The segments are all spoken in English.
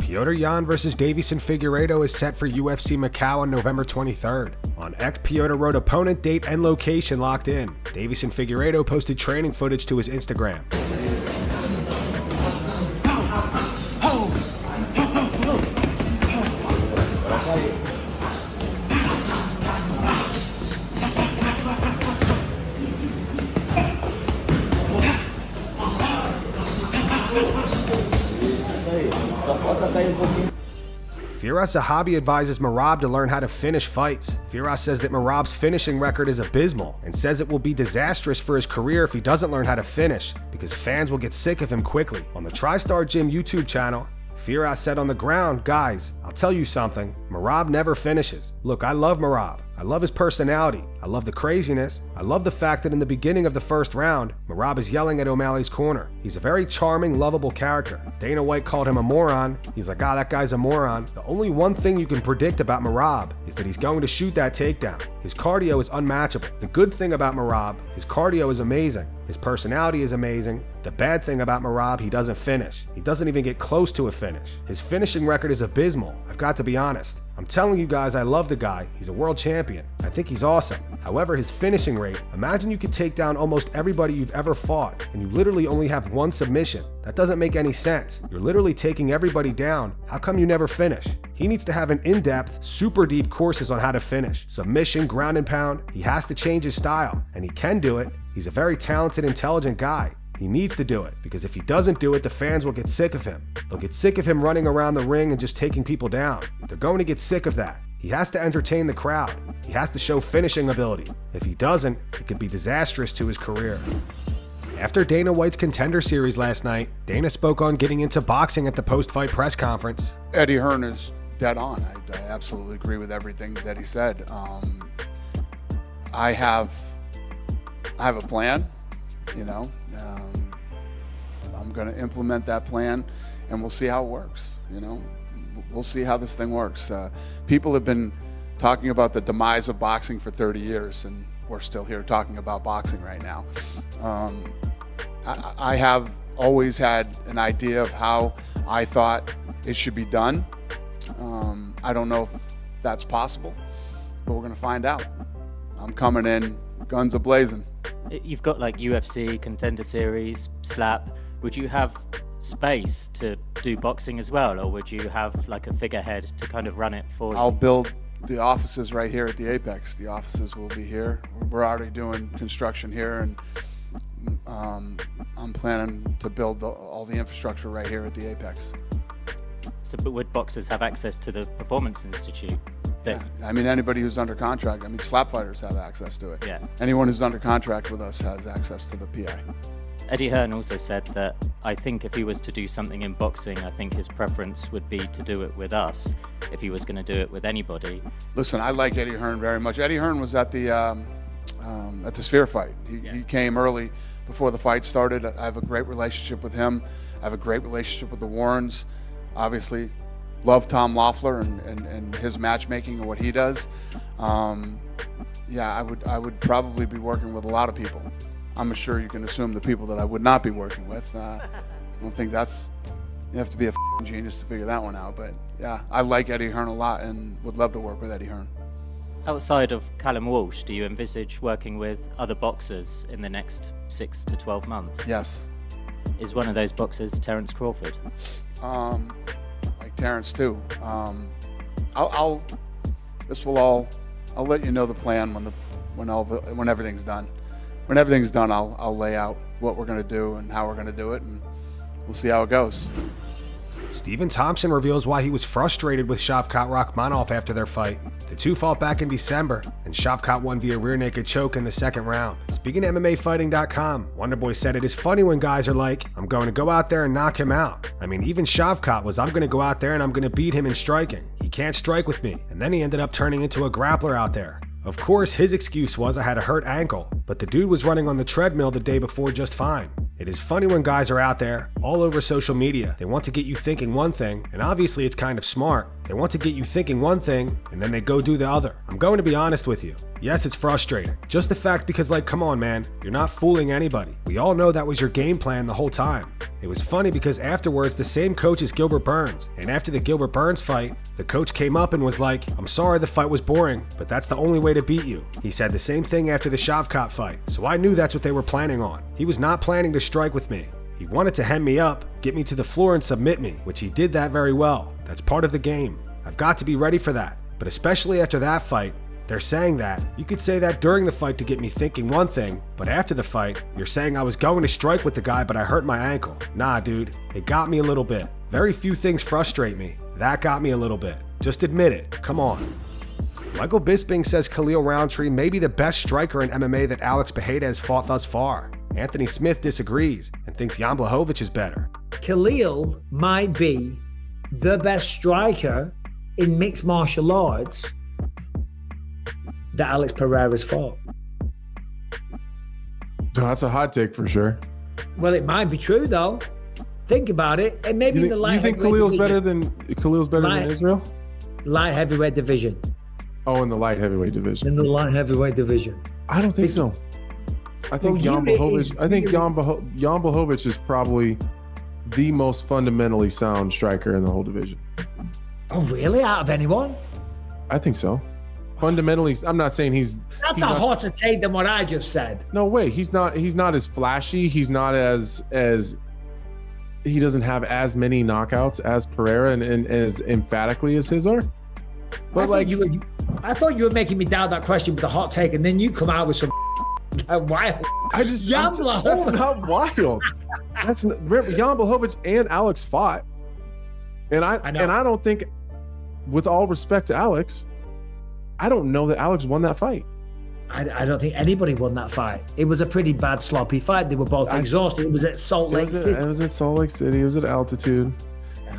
Petr Yan vs. Deiveson Figueiredo is set for UFC Macau on November 23rd. On X, Petr wrote opponent, date, and location locked in. Deiveson Figueiredo posted training footage to his Instagram. Firas Zahabi advises Merab to learn how to finish fights. Firas says that Merab's finishing record is abysmal and says it will be disastrous for his career if he doesn't learn how to finish because fans will get sick of him quickly. On the TriStar Gym YouTube channel, Firas said on the ground, "Guys, I'll tell you something, Merab never finishes. Look, I love Merab. I love his personality. I love the craziness. I love the fact that in the beginning of the first round, Merab is yelling at O'Malley's corner. He's a very charming, lovable character. Dana White called him a moron. He's like, that guy's a moron. The only one thing you can predict about Merab is that he's going to shoot that takedown. His cardio is unmatchable. The good thing about Merab, his cardio is amazing. His personality is amazing. The bad thing about Merab, he doesn't finish. He doesn't even get close to a finish. His finishing record is abysmal. I've got to be honest. I'm telling you guys, I love the guy. He's a world champion. I think he's awesome. However, his finishing rate, imagine you could take down almost everybody you've ever fought, and you literally only have one submission. That doesn't make any sense. You're literally taking everybody down. How come you never finish? He needs to have an in-depth, super deep courses on how to finish. Submission, ground and pound. He has to change his style, and he can do it. He's a very talented, intelligent guy. He needs to do it, because if he doesn't do it, the fans will get sick of him. They'll get sick of him running around the ring and just taking people down. They're going to get sick of that. He has to entertain the crowd. He has to show finishing ability. If he doesn't, it could be disastrous to his career. After Dana White's Contender Series last night, Dana spoke on getting into boxing at the post-fight press conference. Eddie Hearn is dead on. I absolutely agree with everything that he said. I have a plan, you know. I'm going to implement that plan, and we'll see how it works. You know, we'll see how this thing works. People have been talking about the demise of boxing for 30 years, and we're still here talking about boxing right now. I have always had an idea of how I thought it should be done. I don't know if that's possible, but we're going to find out. I'm coming in guns a-blazing. You've got like UFC, Contender Series, Slap. Would you have space to do boxing as well, or would you have like a figurehead to kind of run it for you? I'll build the offices right here at the Apex. The offices will be here. We're already doing construction here, and I'm planning to build all the infrastructure right here at the Apex. So, but would boxers have access to the Performance Institute? Yeah, I mean, anybody who's under contract, I mean, slap fighters have access to it. Yeah. Anyone who's under contract with us has access to the PA. Eddie Hearn also said that I think if he was to do something in boxing, I think his preference would be to do it with us if he was going to do it with anybody. Listen, I like Eddie Hearn very much. Eddie Hearn was at the Sphere fight. He came early before the fight started. I have a great relationship with him. I have a great relationship with the Warrens. Obviously, love Tom Loeffler and his matchmaking and what he does. Yeah, I would probably be working with a lot of people. I'm sure you can assume the people that I would not be working with. I don't think you have to be a genius to figure that one out. But yeah, I like Eddie Hearn a lot and would love to work with Eddie Hearn. Outside of Callum Walsh, do you envisage working with other boxers in the next 6 to 12 months? Yes. Is one of those boxers Terence Crawford? Like Terence too. I'll let you know the plan when everything's done. When everything's done, I'll lay out what we're going to do and how we're going to do it, and we'll see how it goes. Stephen Thompson reveals why he was frustrated with Shavkat Rakhmonov after their fight. The two fought back in December, and Shavkat won via rear naked choke in the second round. Speaking to MMAfighting.com, Wonderboy said it is funny when guys are like, I'm going to go out there and knock him out. I mean, even Shavkat was, I'm going to go out there and I'm going to beat him in striking. He can't strike with me. And then he ended up turning into a grappler out there. Of course, his excuse was I had a hurt ankle, but the dude was running on the treadmill the day before just fine. It is funny when guys are out there, all over social media. They want to get you thinking one thing, and obviously it's kind of smart, They want to get you thinking one thing, and then they go do the other. I'm going to be honest with you. Yes, it's frustrating. Just the fact because, like, come on, man, you're not fooling anybody. We all know that was your game plan the whole time. It was funny because afterwards, the same coach is Gilbert Burns, and after the Gilbert Burns fight, the coach came up and was like, I'm sorry the fight was boring, but that's the only way to beat you. He said the same thing after the Shavkat fight, so I knew that's what they were planning on. He was not planning to strike with me. He wanted to hem me up, get me to the floor and submit me, which he did that very well. That's part of the game. I've got to be ready for that. But especially after that fight, they're saying that. You could say that during the fight to get me thinking one thing, but after the fight, you're saying I was going to strike with the guy, but I hurt my ankle. Nah, dude, it got me a little bit. Very few things frustrate me. That got me a little bit. Just admit it. Come on. Michael Bisping says Khalil Rountree may be the best striker in MMA that Alex Pereira has fought thus far. Anthony Smith disagrees and thinks Jan Blachowicz is better. Khalil might be the best striker in mixed martial arts that Alex Pereira's fought. That's a hot take for sure. Well, it might be true though. Think about it. And maybe in the light. You think Khalil's better than Israel? Light heavyweight division. Oh, in the light heavyweight division. In the light heavyweight division. I don't think so. I think Jan Blachowicz is probably the most fundamentally sound striker in the whole division. Oh, really? Out of anyone? I think so. Fundamentally, I'm not saying he's. That's a hotter take than what I just said. No way. He's not as flashy. He's not as he doesn't have as many knockouts as Pereira and as emphatically as his are. But I thought you were making me doubt that question with a hot take, and then you come out with some wild. That's not wild. Remember, Jan Blachowicz and Alex fought, and I don't think, with all respect to Alex, I don't know that Alex won that fight. I don't think anybody won that fight. It was a pretty bad, sloppy fight. They were both exhausted. It was at Salt Lake City. It was at Salt Lake City. It was at altitude.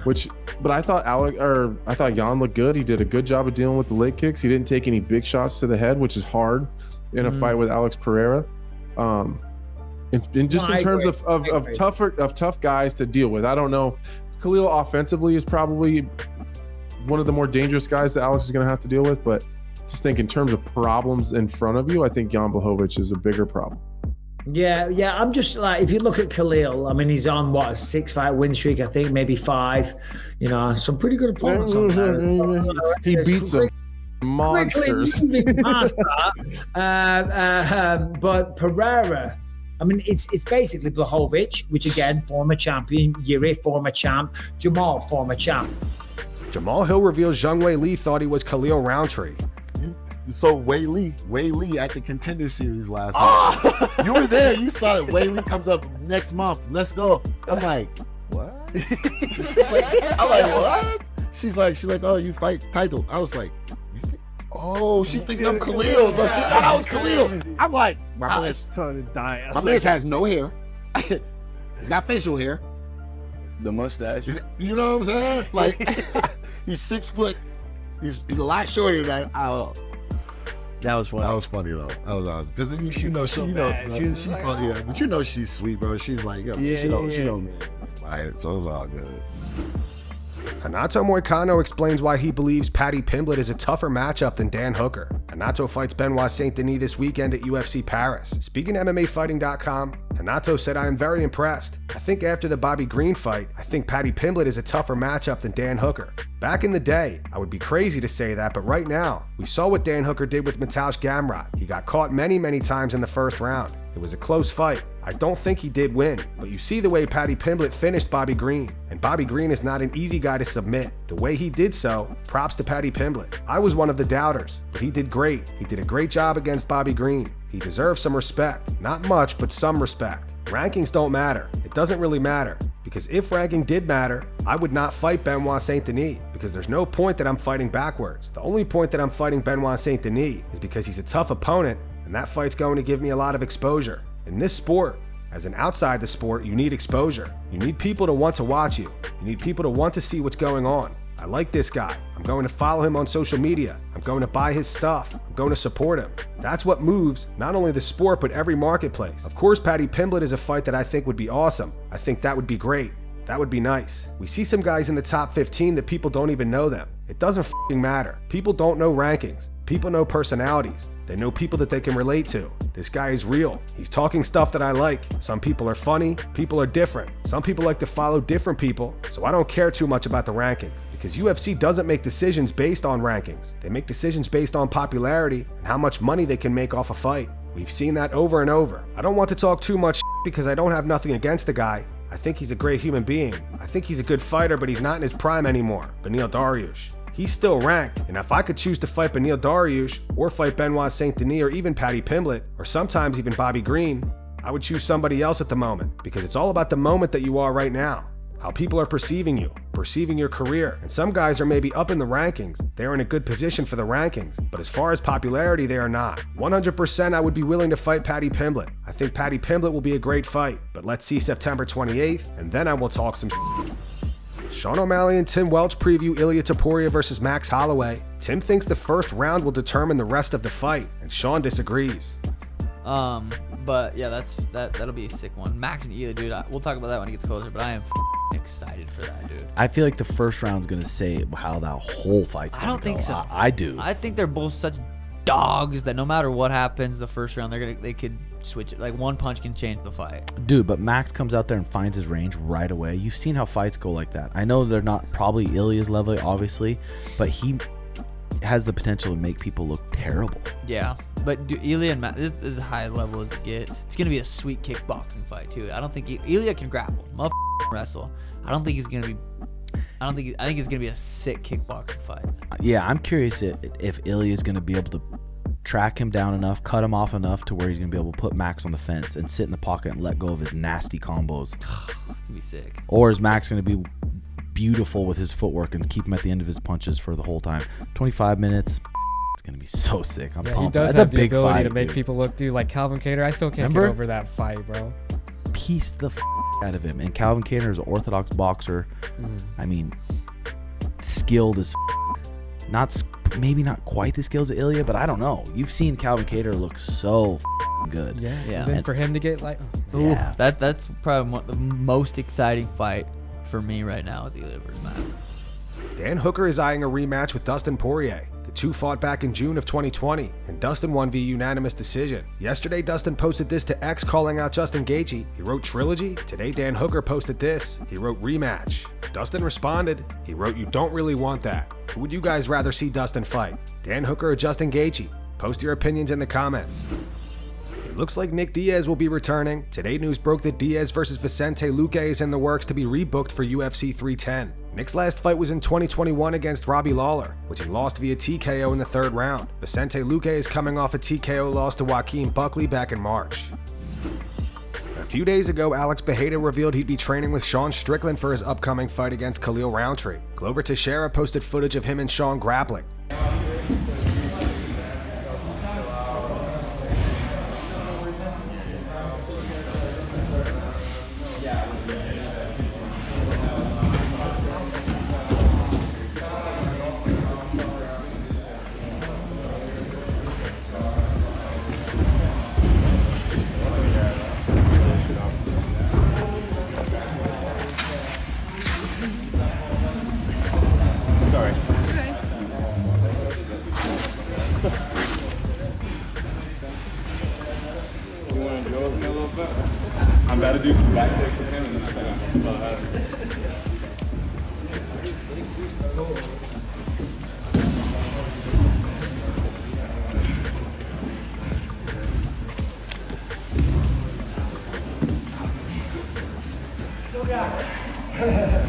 But I thought Jan looked good. He did a good job of dealing with the leg kicks. He didn't take any big shots to the head, which is hard in a fight with Alex Pereira. In terms of tough guys to deal with. I don't know. Khalil offensively is probably one of the more dangerous guys that Alex is going to have to deal with, but just think in terms of problems in front of you, I think Jan Blachowicz is a bigger problem. Yeah. I'm just like, if you look at Khalil, I mean, he's on a 6-fight win streak, I think, maybe 5. You know, some pretty good opponents on there. He beats some monsters. But Pereira, I mean, it's basically Blachowicz, which again, former champion, Yuri, former champ, Jamahal, former champ. Jamahal Hill reveals Zhang Weili thought he was Khalil Rountree. So Weili at the Contender Series last night. You were there. You saw it. Weili comes up next month. Let's go. I'm like, what? I'm like, what? She's like, oh, you fight title. I was like, oh, she thinks I'm Khalil. But she thought I was Khalil. I'm like, my man has no hair. He's got facial hair. The mustache. You know what I'm saying? Like, he's 6 foot. He's a lot shorter than I don't know. That was funny. That was funny though. That was awesome. Because she's funny, yeah. But you know she's sweet, bro. She's like, she don't right. So it was all good. Renato Moicano explains why he believes Paddy Pimblett is a tougher matchup than Dan Hooker. Renato fights Benoit Saint-Denis this weekend at UFC Paris. Speaking to MMAfighting.com, Renato said, I am very impressed. I think after the Bobby Green fight, I think Paddy Pimblett is a tougher matchup than Dan Hooker. Back in the day, I would be crazy to say that, but right now, we saw what Dan Hooker did with Mateusz Gamrot. He got caught many times in the first round. It was a close fight. I don't think he did win, but you see the way Paddy Pimblett finished Bobby Green, and Bobby Green is not an easy guy to submit. The way he did so, props to Paddy Pimblett. I was one of the doubters, but he did great. He did a great job against Bobby Green. He deserves some respect. Not much, but some respect. Rankings don't matter. It doesn't really matter, because if ranking did matter, I would not fight Benoit Saint-Denis, because there's no point that I'm fighting backwards. The only point that I'm fighting Benoit Saint-Denis is because he's a tough opponent, and that fight's going to give me a lot of exposure. In this sport, as an outside the sport, you need exposure. You need people to want to watch you. You need people to want to see what's going on. I like this guy. I'm going to follow him on social media. I'm going to buy his stuff. I'm going to support him. That's what moves not only the sport, but every marketplace. Of course, Paddy Pimblett is a fight that I think would be awesome. I think that would be great. That would be nice. We see some guys in the top 15 that people don't even know them. It doesn't f***ing matter. People don't know rankings. People know personalities. They know people that they can relate to. This guy is real. He's talking stuff that I like. Some people are funny. People are different. Some people like to follow different people. So I don't care too much about the rankings because UFC doesn't make decisions based on rankings. They make decisions based on popularity and how much money they can make off a fight. We've seen that over and over. I don't want to talk too much because I don't have nothing against the guy. I think he's a great human being. I think he's a good fighter, but he's not in his prime anymore. Beneil Dariush. He's still ranked, and if I could choose to fight Beneil Dariush, or fight Benoit Saint Denis, or even Paddy Pimblett, or sometimes even Bobby Green, I would choose somebody else at the moment, because it's all about the moment that you are right now. How people are perceiving you, perceiving your career. And some guys are maybe up in the rankings. They're in a good position for the rankings. But as far as popularity, they are not. 100% I would be willing to fight Paddy Pimblett. I think Paddy Pimblett will be a great fight. But let's see September 28th, and then I will talk some Sean O'Malley and Tim Welch preview Ilia Topuria versus Max Holloway. Tim thinks the first round will determine the rest of the fight, and Sean disagrees. But yeah, that'll be a sick one. Max and Ilia, dude, we'll talk about that when it gets closer, but I am excited for that, dude. I feel like the first round's gonna say how that whole fight's gonna I don't think go. so. I do. I think they're both such dogs that no matter what happens the first round, they could switch it. Like one punch can change the fight. Dude, but Max comes out there and finds his range right away. You've seen how fights go like that. I know they're not probably Ilia's level, obviously, but he has the potential to make people look terrible. Yeah, but Ilia and Max, this is as high level as it gets. It's gonna be a sweet kickboxing fight too. I don't think Ilia can grapple, wrestle. I think it's gonna be a sick kickboxing fight. Yeah, I'm curious if Ilia's gonna be able to track him down enough, cut him off enough to where he's gonna be able to put Max on the fence and sit in the pocket and let go of his nasty combos. It's gonna be sick. Or is Max gonna be beautiful with his footwork and keep him at the end of his punches for the whole time? 25 minutes. It's gonna be so sick. I'm pumped. He does That's have a the big ability fight, to make dude. people look, dude. Like Calvin Kattar, I still can't Remember? get over that fight, bro. Piece the out of him. And Calvin Kattar is an orthodox boxer. I mean, skilled as maybe not quite the skills of Ilia, but I don't know. You've seen Calvin Kattar look so good. Yeah. Yeah. And then for him to get like, Yeah, that's probably the most exciting fight for me right now is Ilia versus Max. Dan Hooker is eyeing a rematch with Dustin Poirier. The two fought back in June of 2020, and Dustin won via unanimous decision. Yesterday, Dustin posted this to X calling out Justin Gaethje. He wrote trilogy. Today, Dan Hooker posted this. He wrote rematch. Dustin responded. He wrote, "You don't really want that. Who would you guys rather see Dustin fight? Dan Hooker or Justin Gaethje? Post your opinions in the comments." It looks like Nick Diaz will be returning. Today news broke that Diaz versus Vicente Luque is in the works to be rebooked for UFC 310. Nick's last fight was in 2021 against Robbie Lawler, which he lost via TKO in the third round. Vicente Luque is coming off a TKO loss to Joaquin Buckley back in March. A few days ago, Alex Pereira revealed he'd be training with Sean Strickland for his upcoming fight against Khalil Rountree. Glover Teixeira posted footage of him and Sean grappling. I'm about to do some back takes with him and then Still got it.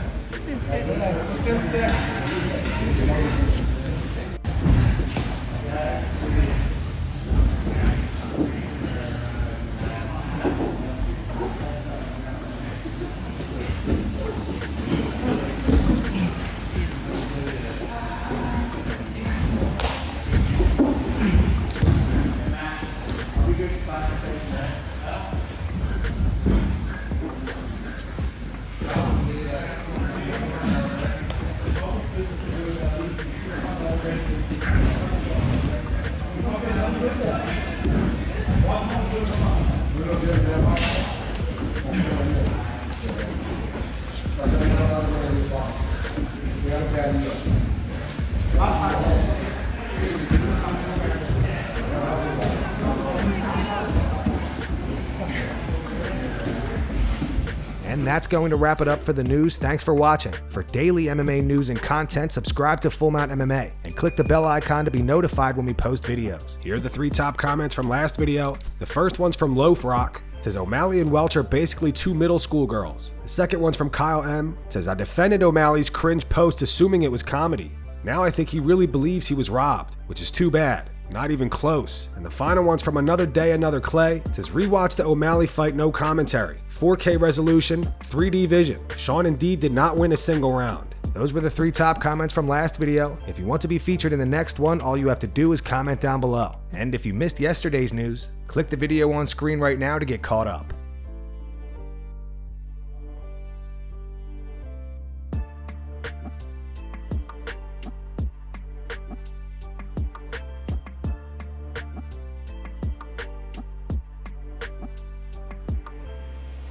And that's going to wrap it up for the news. Thanks for watching. For daily MMA news and content, subscribe to Full Mount MMA and click the bell icon to be notified when we post videos. Here are the 3 top comments from last video. The first one's from Loaf Rock. It says O'Malley and Welch are basically 2 middle school girls. The second one's from Kyle M. It says I defended O'Malley's cringe post assuming it was comedy. Now I think he really believes he was robbed, which is too bad. Not even close. And the final one's from Another Day, Another Clay. It says rewatch the O'Malley fight, no commentary. 4K resolution, 3D vision. Sean indeed did not win a single round. Those were the 3 top comments from last video. If you want to be featured in the next one, all you have to do is comment down below. And if you missed yesterday's news, click the video on screen right now to get caught up.